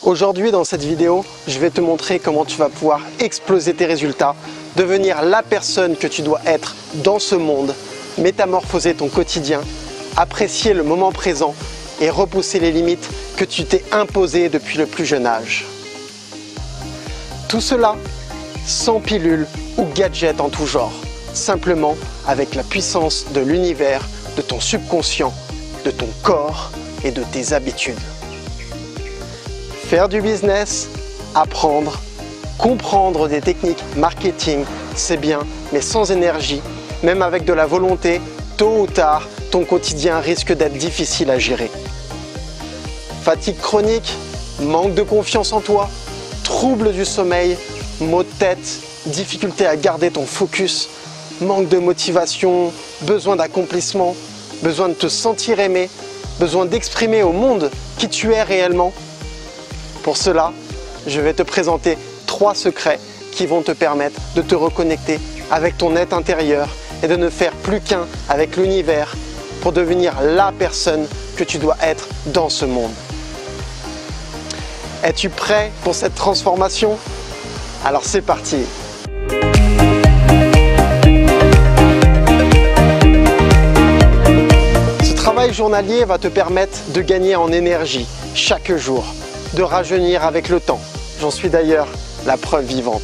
Aujourd'hui, dans cette vidéo, je vais te montrer comment tu vas pouvoir exploser tes résultats, devenir la personne que tu dois être dans ce monde, métamorphoser ton quotidien, apprécier le moment présent et repousser les limites que tu t'es imposées depuis le plus jeune âge. Tout cela sans pilules ou gadgets en tout genre, simplement avec la puissance de l'univers, de ton subconscient, de ton corps et de tes habitudes. Faire du business, apprendre, comprendre des techniques marketing, c'est bien, mais sans énergie, même avec de la volonté, tôt ou tard, ton quotidien risque d'être difficile à gérer. Fatigue chronique, manque de confiance en toi, troubles du sommeil, maux de tête, difficulté à garder ton focus, manque de motivation, besoin d'accomplissement, besoin de te sentir aimé, besoin d'exprimer au monde qui tu es réellement. Pour cela, je vais te présenter 3 secrets qui vont te permettre de te reconnecter avec ton être intérieur et de ne faire plus qu'un avec l'univers pour devenir la personne que tu dois être dans ce monde. Es-tu prêt pour cette transformation? Alors c'est parti! Ce travail journalier va te permettre de gagner en énergie chaque jour, de rajeunir avec le temps. J'en suis d'ailleurs la preuve vivante.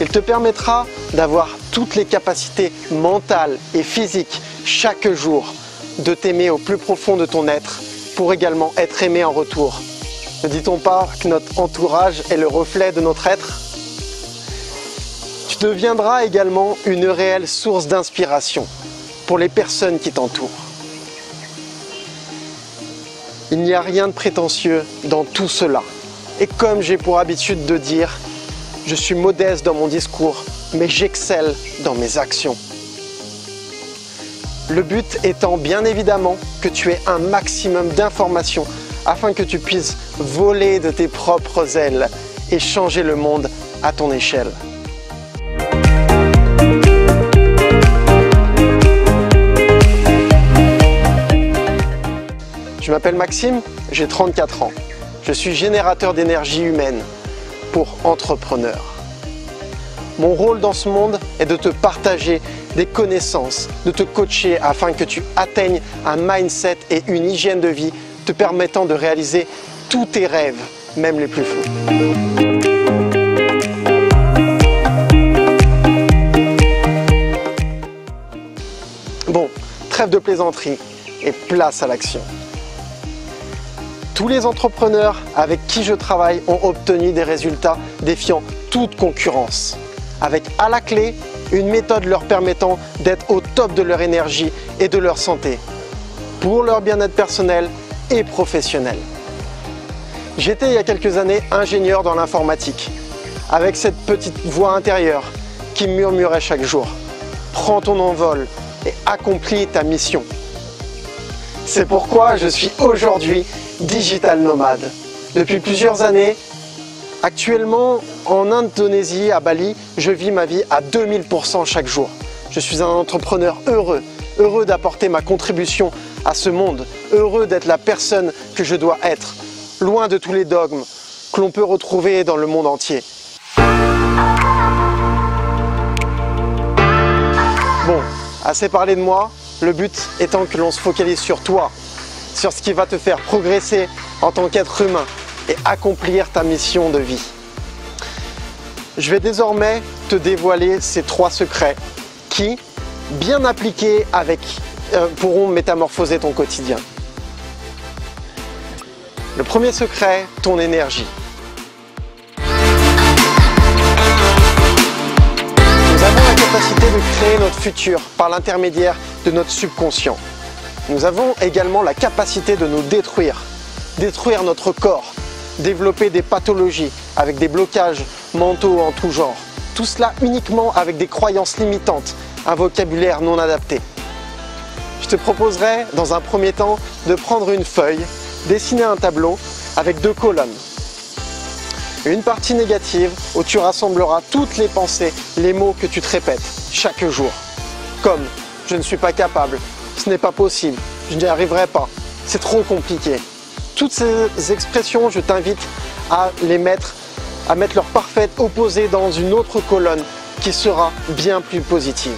Il te permettra d'avoir toutes les capacités mentales et physiques chaque jour, de t'aimer au plus profond de ton être pour également être aimé en retour. Ne dit-on pas que notre entourage est le reflet de notre être? Tu deviendras également une réelle source d'inspiration pour les personnes qui t'entourent. Il n'y a rien de prétentieux dans tout cela. Et comme j'ai pour habitude de dire, je suis modeste dans mon discours, mais j'excelle dans mes actions. Le but étant bien évidemment que tu aies un maximum d'informations afin que tu puisses voler de tes propres ailes et changer le monde à ton échelle. Je m'appelle Maxime, j'ai 34 ans. Je suis générateur d'énergie humaine pour entrepreneurs. Mon rôle dans ce monde est de te partager des connaissances, de te coacher afin que tu atteignes un mindset et une hygiène de vie te permettant de réaliser tous tes rêves, même les plus fous. Bon, trêve de plaisanterie et place à l'action. Tous les entrepreneurs avec qui je travaille ont obtenu des résultats défiant toute concurrence, avec à la clé une méthode leur permettant d'être au top de leur énergie et de leur santé, pour leur bien-être personnel et professionnel. J'étais il y a quelques années ingénieur dans l'informatique, avec cette petite voix intérieure qui murmurait chaque jour « Prends ton envol et accomplis ta mission ». C'est pourquoi je suis aujourd'hui digital nomade. Depuis plusieurs années, actuellement en Indonésie, à Bali, je vis ma vie à 2000% chaque jour. Je suis un entrepreneur heureux, heureux d'apporter ma contribution à ce monde, heureux d'être la personne que je dois être, loin de tous les dogmes que l'on peut retrouver dans le monde entier. Bon, assez parlé de moi, le but étant que l'on se focalise sur toi, sur ce qui va te faire progresser en tant qu'être humain et accomplir ta mission de vie. Je vais désormais te dévoiler ces 3 secrets qui, bien appliqués pourront métamorphoser ton quotidien. Le premier secret, ton énergie. Nous avons la capacité de créer notre futur par l'intermédiaire de notre subconscient. Nous avons également la capacité de nous détruire notre corps, développer des pathologies avec des blocages mentaux en tout genre. Tout cela uniquement avec des croyances limitantes, un vocabulaire non adapté. Je te proposerai dans un premier temps de prendre une feuille, dessiner un tableau avec 2 colonnes. Une partie négative où tu rassembleras toutes les pensées, les mots que tu te répètes chaque jour, comme « je ne suis pas capable », « ce n'est pas possible »,« je n'y arriverai pas », « c'est trop compliqué ». Toutes ces expressions, je t'invite à mettre leur parfaite opposé dans une autre colonne qui sera bien plus positive.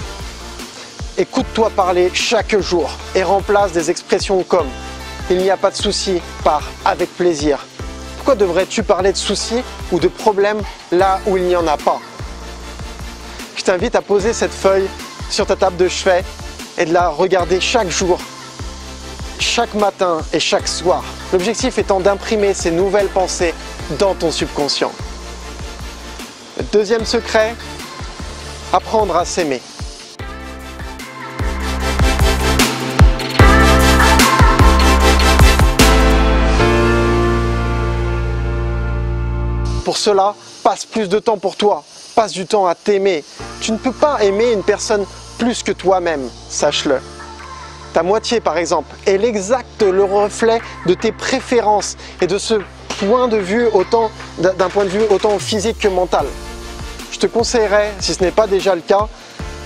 Écoute-toi parler chaque jour et remplace des expressions comme « il n'y a pas de souci » par « avec plaisir ». Pourquoi devrais-tu parler de soucis ou de problèmes là où il n'y en a pas? Je t'invite à poser cette feuille sur ta table de chevet et de la regarder chaque jour, chaque matin et chaque soir. L'objectif étant d'imprimer ces nouvelles pensées dans ton subconscient. Le deuxième secret, apprendre à s'aimer. Pour cela, passe plus de temps pour toi, passe du temps à t'aimer. Tu ne peux pas aimer une personne plus que toi-même, sache-le. Ta moitié, par exemple, est le reflet de tes préférences et de ce point de vue d'un point de vue autant physique que mental. Je te conseillerais, si ce n'est pas déjà le cas,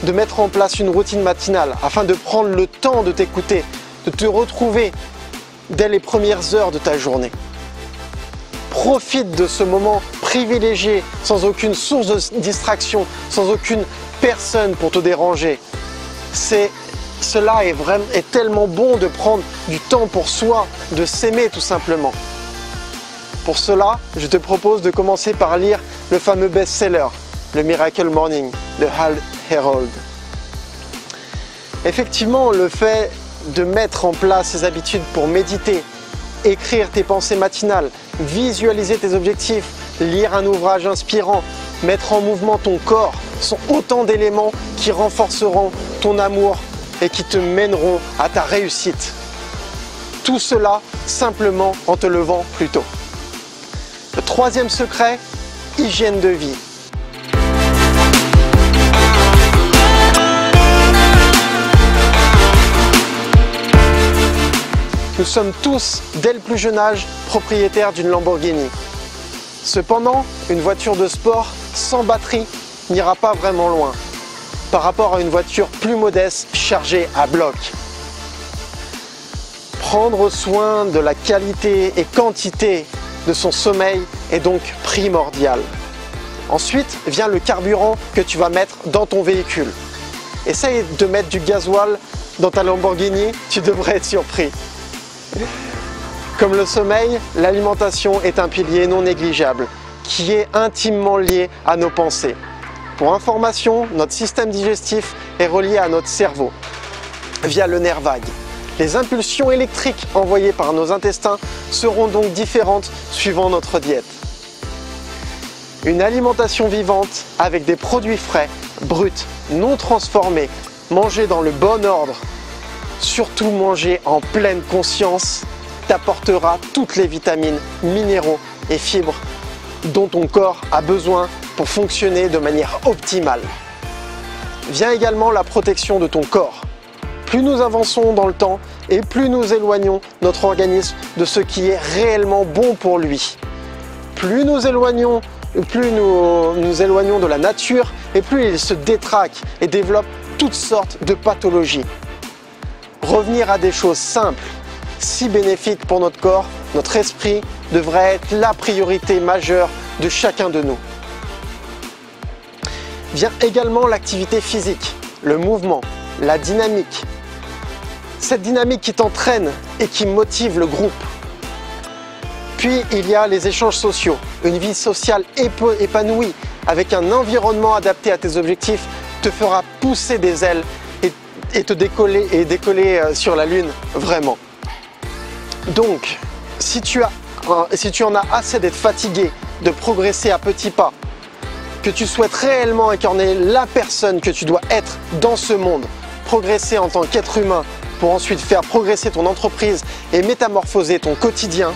de mettre en place une routine matinale afin de prendre le temps de t'écouter, de te retrouver dès les premières heures de ta journée. Profite de ce moment privilégié, sans aucune source de distraction, sans aucune personne pour te déranger. Cela est tellement bon de prendre du temps pour soi, de s'aimer tout simplement. Pour cela, je te propose de commencer par lire le fameux best-seller, le Miracle Morning de Hal Herold. Effectivement, le fait de mettre en place ces habitudes pour méditer, écrire tes pensées matinales, visualiser tes objectifs, lire un ouvrage inspirant, mettre en mouvement ton corps sont autant d'éléments qui renforceront ton amour et qui te mèneront à ta réussite. Tout cela simplement en te levant plus tôt. Le troisième secret, hygiène de vie. Nous sommes tous, dès le plus jeune âge, propriétaires d'une Lamborghini. Cependant, une voiture de sport sans batterie n'ira pas vraiment loin par rapport à une voiture plus modeste chargée à bloc. Prendre soin de la qualité et quantité de son sommeil est donc primordial. Ensuite vient le carburant que tu vas mettre dans ton véhicule. Essaye de mettre du gasoil dans ta Lamborghini, tu devrais être surpris. Comme le sommeil, l'alimentation est un pilier non négligeable qui est intimement lié à nos pensées. Pour information, notre système digestif est relié à notre cerveau via le nerf vague. Les impulsions électriques envoyées par nos intestins seront donc différentes suivant notre diète. Une alimentation vivante avec des produits frais, bruts, non transformés, mangés dans le bon ordre, surtout manger en pleine conscience, t'apportera toutes les vitamines, minéraux et fibres dont ton corps a besoin pour fonctionner de manière optimale. Vient également la protection de ton corps. Plus nous avançons dans le temps et plus nous éloignons notre organisme de ce qui est réellement bon pour lui. Plus nous nous éloignons de la nature et plus il se détraque et développe toutes sortes de pathologies. Revenir à des choses simples, si bénéfiques pour notre corps, notre esprit, devrait être la priorité majeure de chacun de nous. Vient également l'activité physique, le mouvement, la dynamique. Cette dynamique qui t'entraîne et qui motive le groupe. Puis il y a les échanges sociaux, une vie sociale épanouie avec un environnement adapté à tes objectifs te fera pousser des ailes et décoller sur la lune, vraiment. Donc, si tu en as assez d'être fatigué, de progresser à petits pas, que tu souhaites réellement incarner la personne que tu dois être dans ce monde, progresser en tant qu'être humain pour ensuite faire progresser ton entreprise et métamorphoser ton quotidien,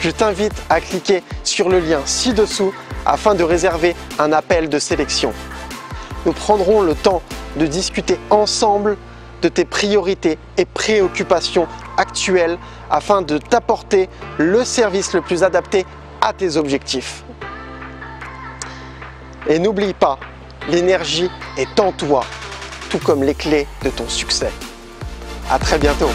je t'invite à cliquer sur le lien ci-dessous afin de réserver un appel de sélection. Nous prendrons le temps de discuter ensemble de tes priorités et préoccupations actuelles afin de t'apporter le service le plus adapté à tes objectifs. Et n'oublie pas, l'énergie est en toi, tout comme les clés de ton succès. À très bientôt.